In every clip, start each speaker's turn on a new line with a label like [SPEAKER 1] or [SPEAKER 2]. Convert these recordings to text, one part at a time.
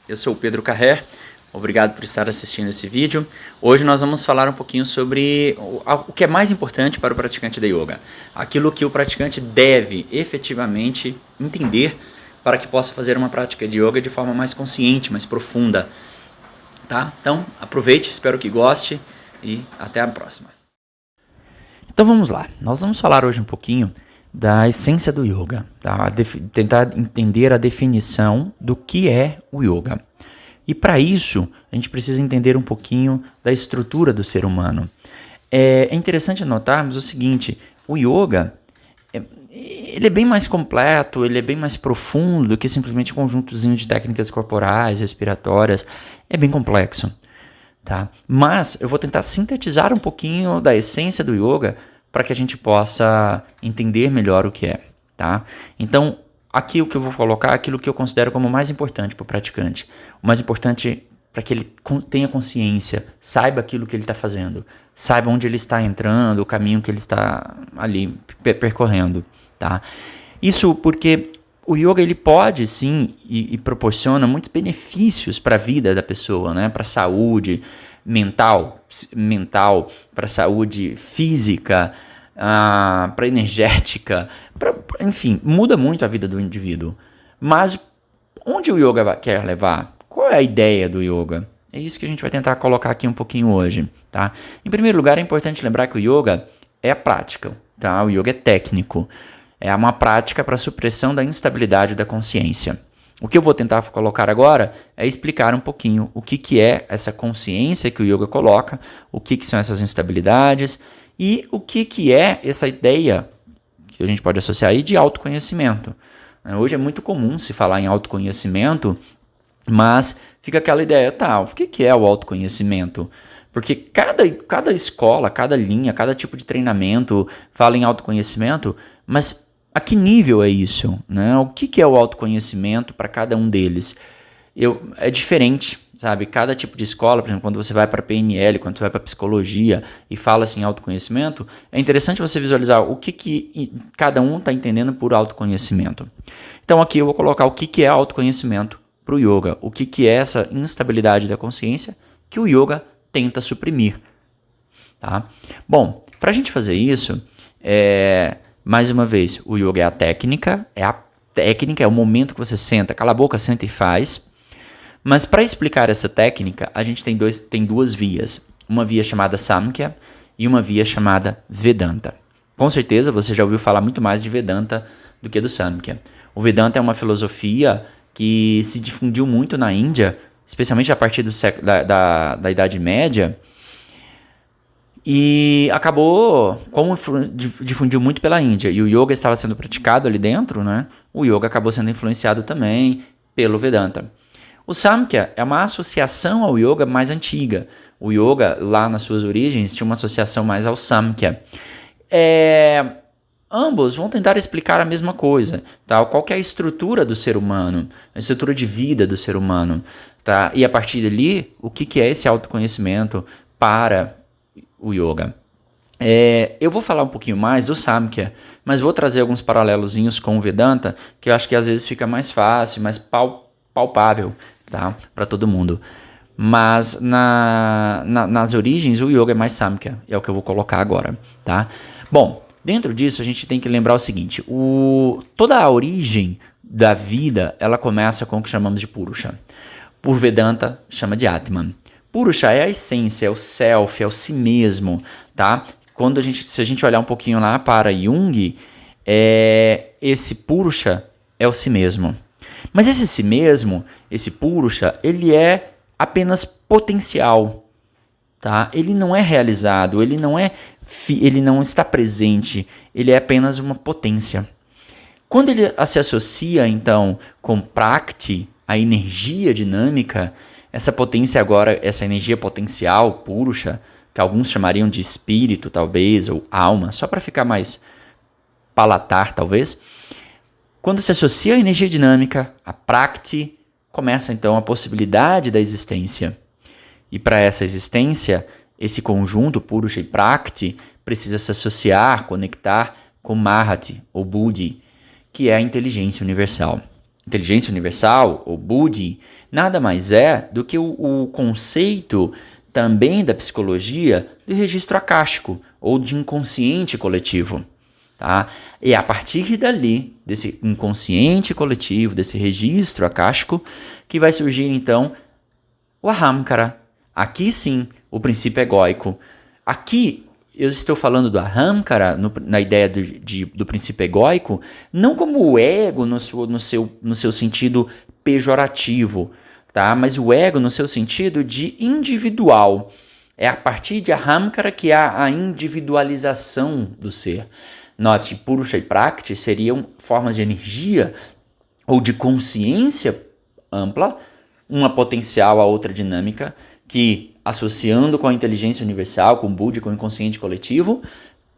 [SPEAKER 1] Eu sou o Pedro Carré, obrigado por estar assistindo esse vídeo. Hoje nós vamos falar um pouquinho sobre o que é mais importante para o praticante da yoga. Aquilo que o praticante deve efetivamente entender para que possa fazer uma prática de yoga de forma mais consciente, mais profunda. Tá? Então, aproveite, espero que goste e até a próxima. Então vamos lá, nós vamos falar hoje um pouquinho da essência do yoga, tá? Tentar entender a definição do que é o yoga. E para isso, a gente precisa entender um pouquinho da estrutura do ser humano. É interessante notarmos o seguinte, o yoga, ele é bem mais completo, ele é bem mais profundo do que simplesmente um conjuntozinho de técnicas corporais, respiratórias, é bem complexo. Tá? Mas eu vou tentar sintetizar um pouquinho da essência do yoga para que a gente possa entender melhor o que é. Tá? Então, aqui o que eu vou colocar é aquilo que eu considero como o mais importante para o praticante. O mais importante para que ele tenha consciência, saiba aquilo que ele está fazendo, saiba onde ele está entrando, o caminho que ele está ali percorrendo. Tá? Isso porque o yoga ele pode sim e proporciona muitos benefícios para a vida da pessoa, né? Para a saúde mental, para a saúde física, para energética, enfim, muda muito a vida do indivíduo. Mas onde o yoga quer levar? Qual é a ideia do yoga? É isso que a gente vai tentar colocar aqui um pouquinho hoje. Tá? Em primeiro lugar, é importante lembrar que o yoga é a prática, tá? O yoga é técnico. É uma prática para a supressão da instabilidade da consciência. O que eu vou tentar colocar agora é explicar um pouquinho o que é essa consciência que o yoga coloca, o que são essas instabilidades e o que é essa ideia que a gente pode associar aí de autoconhecimento. Hoje é muito comum se falar em autoconhecimento, mas fica aquela ideia, tá, o que é o autoconhecimento? Porque cada escola, cada linha, cada tipo de treinamento fala em autoconhecimento, mas a que nível é isso? Né? O que é o autoconhecimento para cada um deles? É diferente, sabe? Cada tipo de escola, por exemplo, quando você vai para PNL, quando você vai para psicologia e fala assim autoconhecimento, é interessante você visualizar o que cada um está entendendo por autoconhecimento. Então aqui eu vou colocar o que é autoconhecimento para o yoga, o que é essa instabilidade da consciência que o yoga tenta suprimir. Tá? Bom, para a gente fazer isso, mais uma vez, o yoga é a técnica, é o momento que você senta, cala a boca, senta e faz. Mas para explicar essa técnica, a gente tem duas vias. Uma via chamada Samkhya e uma via chamada Vedanta. Com certeza você já ouviu falar muito mais de Vedanta do que do Samkhya. O Vedanta é uma filosofia que se difundiu muito na Índia, especialmente a partir da Idade Média, e acabou, como difundiu muito pela Índia, e o yoga estava sendo praticado ali dentro, né? O yoga acabou sendo influenciado também pelo Vedanta. O Samkhya é uma associação ao yoga mais antiga. O yoga, lá nas suas origens, tinha uma associação mais ao Samkhya. Ambos vão tentar explicar a mesma coisa, tá? Qual que é a estrutura do ser humano, a estrutura de vida do ser humano, tá? E a partir dali, o que é esse autoconhecimento para o yoga. Eu vou falar um pouquinho mais do Samkhya, mas vou trazer alguns paralelozinhos com o Vedanta, que eu acho que às vezes fica mais fácil, mais palpável, tá? Para todo mundo. Mas nas origens o yoga é mais Samkhya, é o que eu vou colocar agora. Tá? Bom, dentro disso a gente tem que lembrar o seguinte, toda a origem da vida ela começa com o que chamamos de Purusha. Por Vedanta chama de Atman. Purusha é a essência, é o self, é o si mesmo, tá? Se a gente olhar um pouquinho lá para Jung, esse Purusha é o si mesmo. Mas esse si mesmo, esse Purusha, ele é apenas potencial, tá? Ele não é realizado, ele não está presente, ele é apenas uma potência. Quando ele se associa, então, com Prakti, a energia dinâmica, essa potência agora, essa energia potencial, Purusha, que alguns chamariam de espírito, talvez, ou alma, só para ficar mais palatar, talvez. Quando se associa a energia dinâmica, a Prakti, começa então a possibilidade da existência. E para essa existência, esse conjunto, Purusha e Prakti, precisa se associar, conectar com Mahati, ou Buddhi, que é a inteligência universal. inteligência universal, ou Buddhi, nada mais é do que o conceito também da psicologia do registro akáshico, ou de inconsciente coletivo. Tá? E a partir dali, desse inconsciente coletivo, desse registro akáshico, que vai surgir então o Ahamkara. Aqui sim, o princípio egóico. Aqui eu estou falando do Ahamkara, na ideia do princípio egóico, não como o ego no seu sentido pejorativo, tá? Mas o ego no seu sentido de individual. É a partir de Ahamkara que há a individualização do ser. Note, Purusha e Prakriti seriam formas de energia ou de consciência ampla, uma potencial a outra dinâmica, que, associando com a inteligência universal, com o Buddha, com o inconsciente coletivo,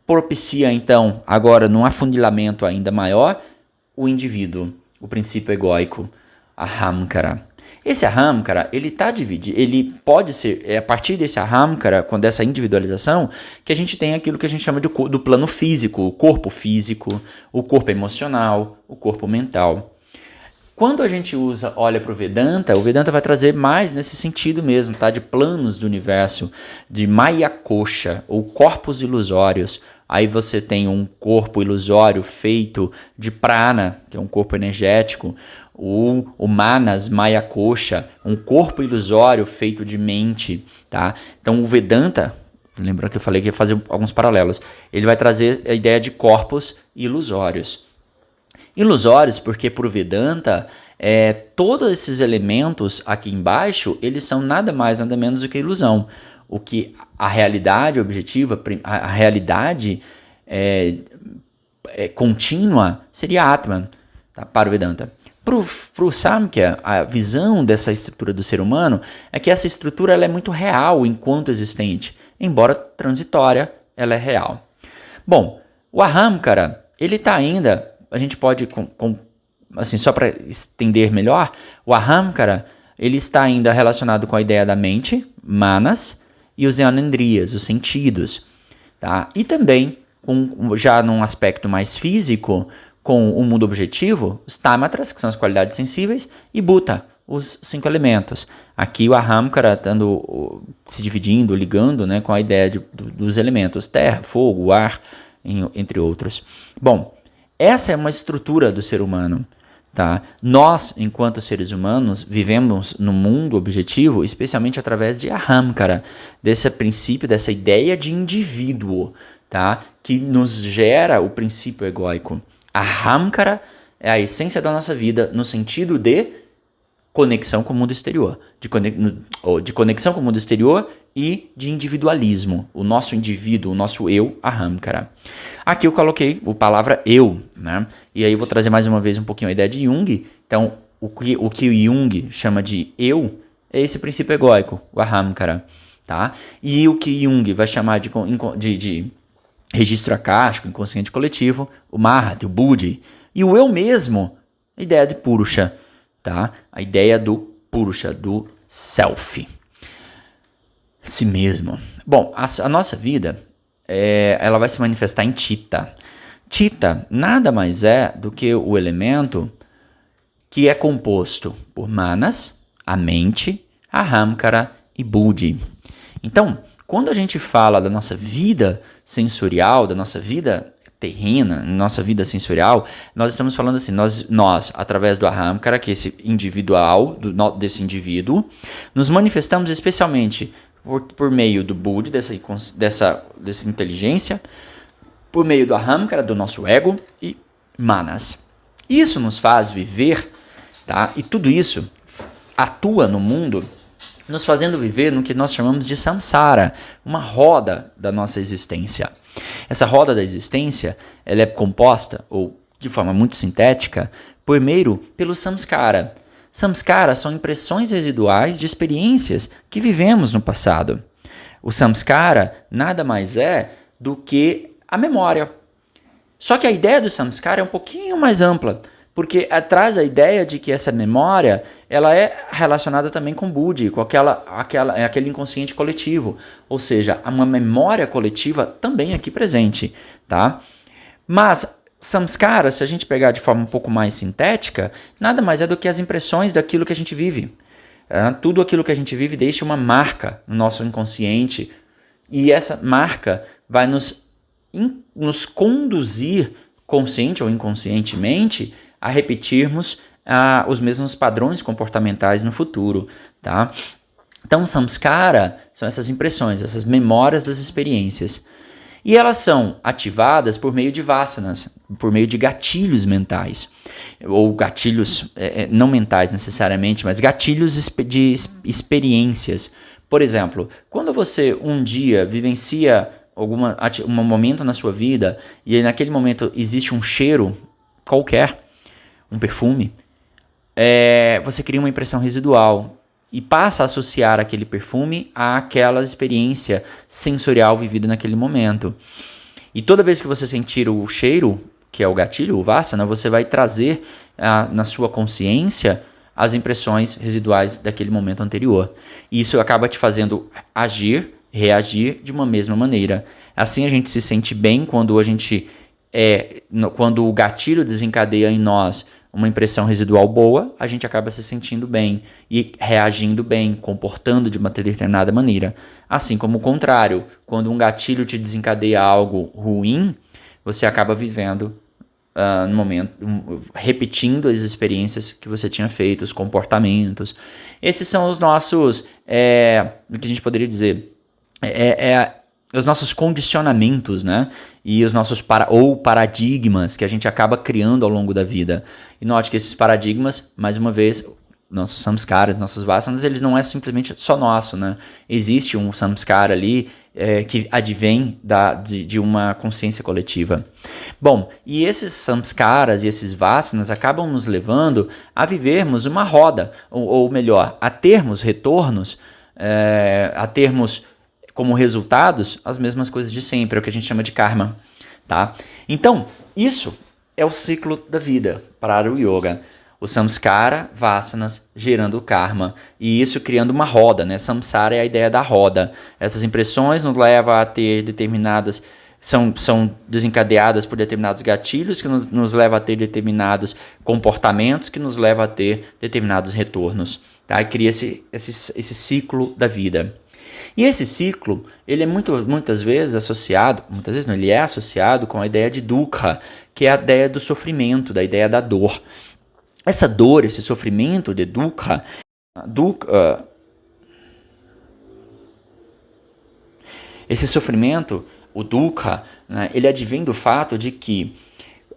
[SPEAKER 1] propicia, então, agora num afunilamento ainda maior, o indivíduo, o princípio egóico, Ahamkara. Esse Ahamkara, ele está dividido, ele pode ser, a partir desse Ahamkara, com dessa individualização, que a gente tem aquilo que a gente chama do plano físico, o corpo emocional, o corpo mental. Quando a gente olha para o Vedanta vai trazer mais nesse sentido mesmo, tá? De planos do universo, de Maya Kosha, ou corpos ilusórios. Aí você tem um corpo ilusório feito de prana, que é um corpo energético, o Manas Maya Kosha, um corpo ilusório feito de mente, tá? Então o Vedanta, lembrando que eu falei que ia fazer alguns paralelos, ele vai trazer a ideia de corpos ilusórios. Ilusórios porque para o Vedanta, todos esses elementos aqui embaixo, eles são nada mais, nada menos do que ilusão. O que a realidade objetiva, a realidade contínua seria Atman, tá? Para o Vedanta. Para o Samkhya, a visão dessa estrutura do ser humano é que essa estrutura ela é muito real enquanto existente, embora transitória, ela é real. Bom, o Ahamkara, ele está ainda, a gente pode, assim, só para entender melhor, o Ahamkara, ele está ainda relacionado com a ideia da mente, Manas, e os Jnanendriyas, os sentidos, tá? E também, já num aspecto mais físico, com o mundo objetivo, os Tamatras, que são as qualidades sensíveis, e Bhuta, os 5 elementos. Aqui o Ahamkara estando se dividindo, ligando, né, com a ideia dos elementos, terra, fogo, ar, entre outros. Bom, essa é uma estrutura do ser humano. Tá? Nós, enquanto seres humanos, vivemos no mundo objetivo, especialmente através de Ahamkara, desse princípio, dessa ideia de indivíduo, tá? Que nos gera o princípio egóico. Ahamkara é a essência da nossa vida no sentido de conexão com o mundo exterior, de conexão com o mundo exterior e de individualismo, o nosso indivíduo, o nosso eu, Ahamkara. Aqui eu coloquei a palavra eu, né? E aí eu vou trazer mais uma vez um pouquinho a ideia de Jung. Então, o que Jung chama de eu é esse princípio egóico, o Ahamkara, tá? E o que Jung vai chamar de registro akáshico, inconsciente coletivo, o Mahat, o Buddhi. E o eu mesmo, a ideia de Purusha, tá? A ideia do Purusha, do self. Si mesmo. Bom, a nossa vida, ela vai se manifestar em Chitta. Chitta nada mais é do que o elemento que é composto por Manas, a mente, Ahamkara e Buddhi. Então, quando a gente fala da nossa vida sensorial, da nossa vida terrena, nossa vida sensorial, nós estamos falando assim, nós através do Ahamkara, que é esse individual, desse indivíduo, nos manifestamos especialmente por meio do Buddhi, dessa inteligência, por meio do Ahamkara, do nosso ego, e Manas. Isso nos faz viver, tá? E tudo isso atua no mundo, nos fazendo viver no que nós chamamos de samsara, uma roda da nossa existência. Essa roda da existência, ela é composta, ou de forma muito sintética, primeiro pelo samskara. Samskara são impressões residuais de experiências que vivemos no passado. O samskara nada mais é do que a memória. Só que a ideia do samskara é um pouquinho mais ampla, porque traz a ideia de que essa memória ela é relacionada também com Buddhi, com aquele inconsciente coletivo, ou seja, uma memória coletiva também aqui presente, tá? Mas Samskara, se a gente pegar de forma um pouco mais sintética, nada mais é do que as impressões daquilo que a gente vive. Tudo aquilo que a gente vive deixa uma marca no nosso inconsciente, e essa marca vai nos conduzir, consciente ou inconscientemente, a repetirmos os mesmos padrões comportamentais no futuro, tá? Então, samskara são essas impressões, essas memórias das experiências. E elas são ativadas por meio de vasanas, por meio de gatilhos mentais. Ou gatilhos, não mentais necessariamente, mas gatilhos de experiências. Por exemplo, quando você um dia vivencia um momento na sua vida e naquele momento existe um cheiro qualquer, um perfume, você cria uma impressão residual e passa a associar aquele perfume àquela experiência sensorial vivida naquele momento. E toda vez que você sentir o cheiro, que é o gatilho, o vasana, você vai trazer na sua consciência as impressões residuais daquele momento anterior. E isso acaba te fazendo agir, reagir de uma mesma maneira. Assim a gente se sente bem quando quando o gatilho desencadeia em nós uma impressão residual boa, a gente acaba se sentindo bem e reagindo bem, comportando de uma determinada maneira. Assim como o contrário, quando um gatilho te desencadeia algo ruim, você acaba vivendo no momento, repetindo as experiências que você tinha feito, os comportamentos. Esses são os nossos, o que a gente poderia dizer, os nossos condicionamentos, né? E os nossos paradigmas que a gente acaba criando ao longo da vida. E note que esses paradigmas, mais uma vez, nossos samskaras, nossos vasanas, eles não é simplesmente só nosso, né? Existe um samskara ali que advém de uma consciência coletiva. Bom, e esses samskaras e esses vasanas acabam nos levando a vivermos uma roda, ou melhor, a termos retornos, a termos como resultados as mesmas coisas de sempre, é o que a gente chama de karma, tá? Então, isso é o ciclo da vida para o yoga. O samskara, vasanas, gerando o karma. E isso criando uma roda, né? Samsara é a ideia da roda. Essas impressões nos levam a ter determinadas... São desencadeadas por determinados gatilhos que nos levam a ter determinados comportamentos que nos levam a ter determinados retornos. Tá? E cria esse ciclo da vida. E esse ciclo, ele é muitas vezes associado, muitas vezes não, ele é associado com a ideia de dukkha, que é a ideia do sofrimento, da ideia da dor. Essa dor, esse sofrimento de dukkha, esse sofrimento, o dukkha, né, ele advém do fato de que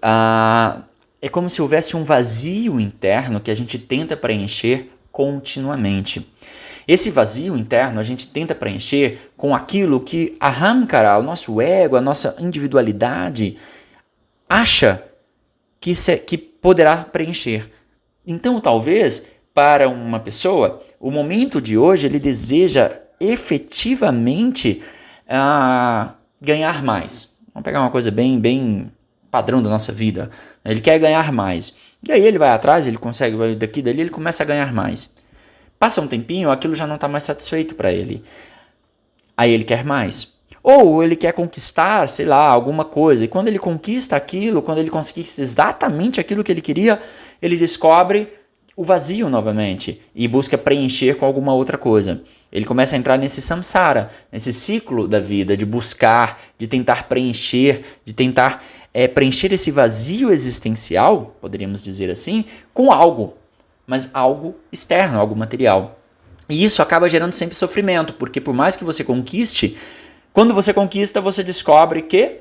[SPEAKER 1] é como se houvesse um vazio interno que a gente tenta preencher continuamente. Esse vazio interno a gente tenta preencher com aquilo que a ahamkara, o nosso ego, a nossa individualidade, acha que poderá preencher. Então, talvez, para uma pessoa, o momento de hoje, ele deseja efetivamente ganhar mais. Vamos pegar uma coisa bem padrão da nossa vida. Ele quer ganhar mais. E aí ele vai atrás, ele consegue, vai daqui dali, ele começa a ganhar mais. Passa um tempinho, aquilo já não está mais satisfeito para ele. Aí ele quer mais. Ou ele quer conquistar, sei lá, alguma coisa. E quando ele conquista aquilo, quando ele conquista exatamente aquilo que ele queria, ele descobre o vazio novamente e busca preencher com alguma outra coisa. Ele começa a entrar nesse samsara, nesse ciclo da vida, de buscar, de tentar preencher, de tentar preencher esse vazio existencial, poderíamos dizer assim, com algo. Mas algo externo, algo material. E isso acaba gerando sempre sofrimento, porque por mais que você conquiste, quando você conquista, você descobre que,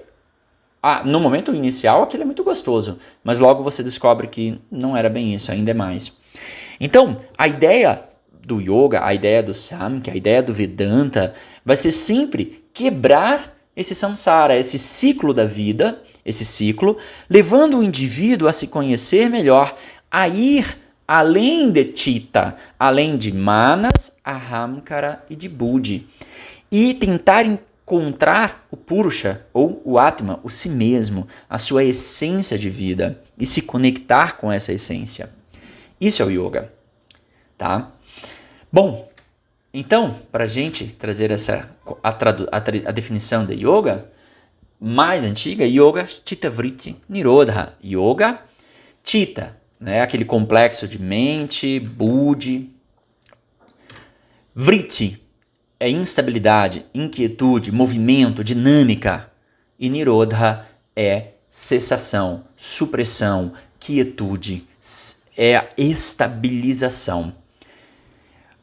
[SPEAKER 1] no momento inicial, aquilo é muito gostoso, mas logo você descobre que não era bem isso, ainda é mais. Então, a ideia do yoga, a ideia do samkhya, a ideia do Vedanta, vai ser sempre quebrar esse samsara, esse ciclo da vida, esse ciclo, levando o indivíduo a se conhecer melhor, a ir além de Chitta, além de Manas, Ahamkara e de Buddhi. E tentar encontrar o Purusha, ou o Atma, o si mesmo, a sua essência de vida, e se conectar com essa essência. Isso é o yoga. Tá? Bom, então, para a gente trazer a definição de yoga, mais antiga, Yoga Chitta Vritti Nirodha. Yoga Chitta, né? Aquele complexo de mente, Buddhi. Vritti é instabilidade, inquietude, movimento, dinâmica. E Nirodha é cessação, supressão, quietude, é a estabilização.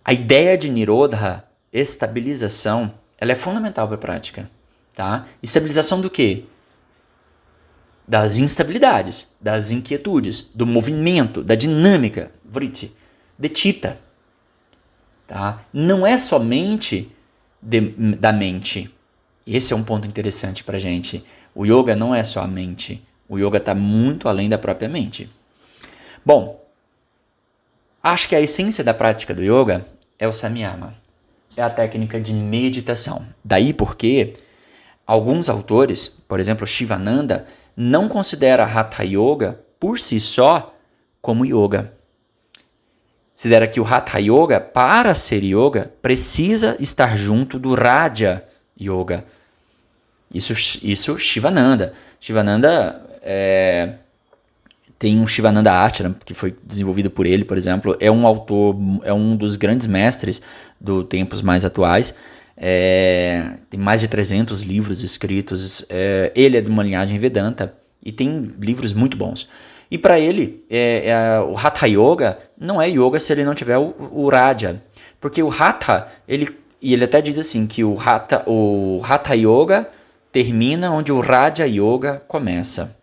[SPEAKER 1] A ideia de Nirodha, estabilização, ela é fundamental para a prática. Tá? Estabilização do quê? Das instabilidades, das inquietudes, do movimento, da dinâmica, vritti, de chitta. Tá? Não é somente da mente. Esse é um ponto interessante para a gente. O yoga não é só a mente. O yoga está muito além da própria mente. Bom, acho que a essência da prática do yoga é o samyama. É a técnica de meditação. Daí porque alguns autores, por exemplo, Shivananda, não considera Hatha Yoga por si só como yoga. Considera que o Hatha Yoga, para ser yoga, precisa estar junto do Raja Yoga. Isso Shivananda. Shivananda tem um Shivananda Ashram, que foi desenvolvido por ele, por exemplo. É um autor, é um dos grandes mestres dos tempos mais atuais. Tem mais de 300 livros escritos. Ele é de uma linhagem Vedanta e tem livros muito bons. E para ele, o Hatha Yoga não é yoga se ele não tiver o Raja. Porque o Hatha, ele até diz assim, que o Hatha Yoga termina onde o Raja Yoga começa.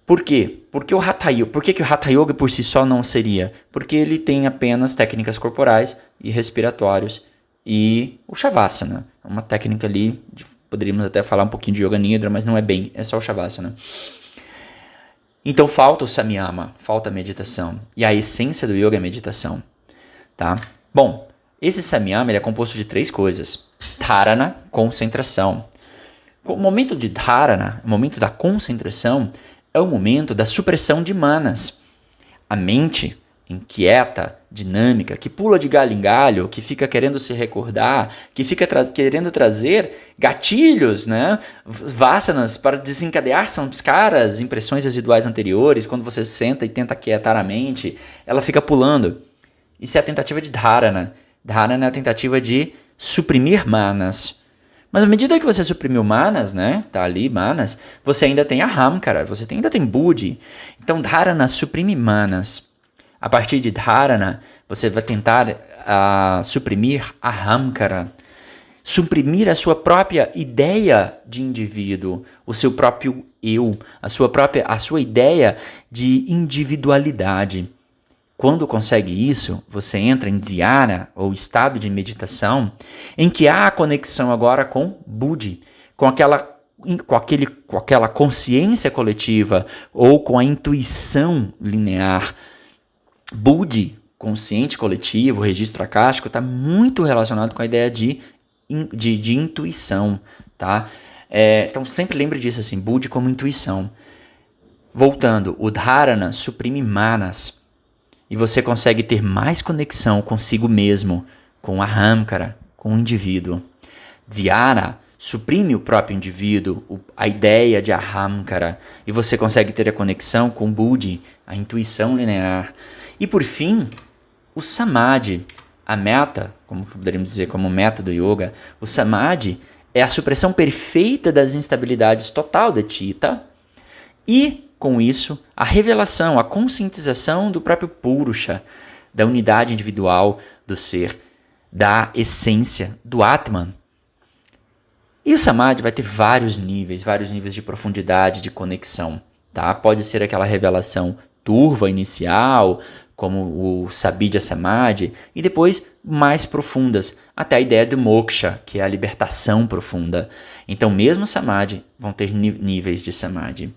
[SPEAKER 1] Por quê? Por que o Hatha Yoga por si só não seria? Porque ele tem apenas técnicas corporais e respiratórios e o Shavasana. Uma técnica ali, poderíamos até falar um pouquinho de Yoga Nidra, mas não é bem, é só o Shavasana. Então falta o samyama, falta a meditação. E a essência do yoga é a meditação. Tá? Bom, esse samyama ele é composto de 3 coisas. Dharana, concentração. O momento de dharana, o momento da concentração, é o momento da supressão de manas. A mente inquieta, dinâmica, que pula de galho em galho, que fica querendo se recordar, que fica querendo trazer gatilhos, né? Vasanas para desencadear samskaras, impressões residuais anteriores. Quando você senta e tenta quietar a mente, ela fica pulando. Isso é a tentativa de dharana. Dharana é a tentativa de suprimir manas. Mas à medida que você suprimiu manas, né? Tá ali manas, você ainda tem ahamkara, você ainda tem buddhi. Então dharana suprime manas. A partir de dharana, você vai tentar suprimir ahamkara, suprimir a sua própria ideia de indivíduo, o seu próprio eu, a sua ideia de individualidade. Quando consegue isso, você entra em dhyana, ou estado de meditação, em que há a conexão agora com buddhi, com aquela consciência coletiva ou com a intuição linear. Buddhi, consciente coletivo, registro akáshico, está muito relacionado com a ideia de intuição, tá? Então sempre lembre disso, assim, Buddhi como intuição. Voltando, o dharana suprime manas e você consegue ter mais conexão consigo mesmo, com a ahamkara, com o indivíduo. Dhyana suprime o próprio indivíduo, a ideia de ahamkara, e você consegue ter a conexão com Buddhi, a intuição linear. E por fim, o samadhi, a meta, como poderíamos dizer como meta do yoga, o samadhi é a supressão perfeita das instabilidades total de chitta e, com isso, a revelação, a conscientização do próprio Purusha, da unidade individual do ser, da essência, do Atman. E o samadhi vai ter vários níveis de profundidade, de conexão. Tá? Pode ser aquela revelação turva inicial, como o Sabidya Samadhi, e depois mais profundas, até a ideia do moksha, que é a libertação profunda. Então, mesmo Samadhi, vão ter níveis de Samadhi.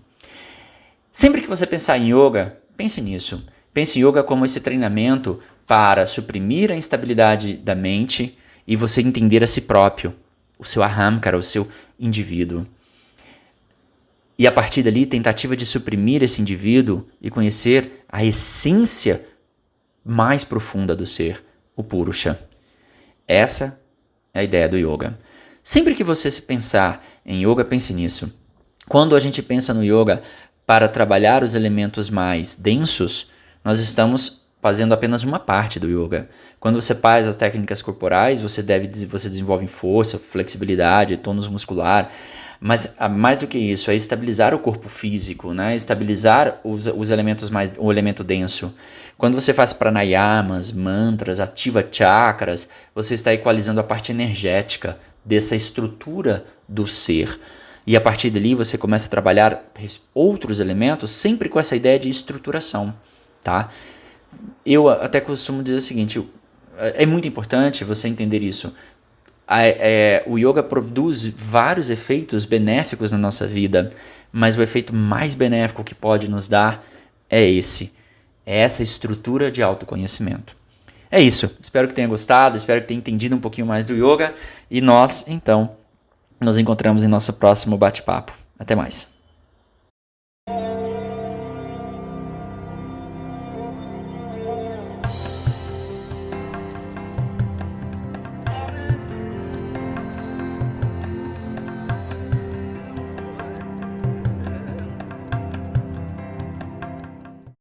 [SPEAKER 1] Sempre que você pensar em yoga, pense nisso. Pense em yoga como esse treinamento para suprimir a instabilidade da mente e você entender a si próprio, o seu ahamkara, o seu indivíduo. E a partir dali, tentativa de suprimir esse indivíduo e conhecer a essência mais profunda do ser, o Purusha. Essa é a ideia do yoga. Sempre que você se pensar em yoga, pense nisso. Quando a gente pensa no yoga para trabalhar os elementos mais densos, nós estamos fazendo apenas uma parte do yoga. Quando você faz as técnicas corporais, você desenvolve força, flexibilidade, tônus muscular. Mas mais do que isso, é estabilizar o corpo físico, né? Estabilizar os elementos o elemento denso. Quando você faz pranayamas, mantras, ativa chakras, você está equalizando a parte energética dessa estrutura do ser. E a partir dali você começa a trabalhar outros elementos sempre com essa ideia de estruturação, tá? Eu até costumo dizer o seguinte, é muito importante você entender isso. O yoga produz vários efeitos benéficos na nossa vida, mas o efeito mais benéfico que pode nos dar é essa estrutura de autoconhecimento. É isso, espero que tenha gostado, espero que tenha entendido um pouquinho mais do yoga, e nós, então, nos encontramos em nosso próximo bate-papo. Até mais.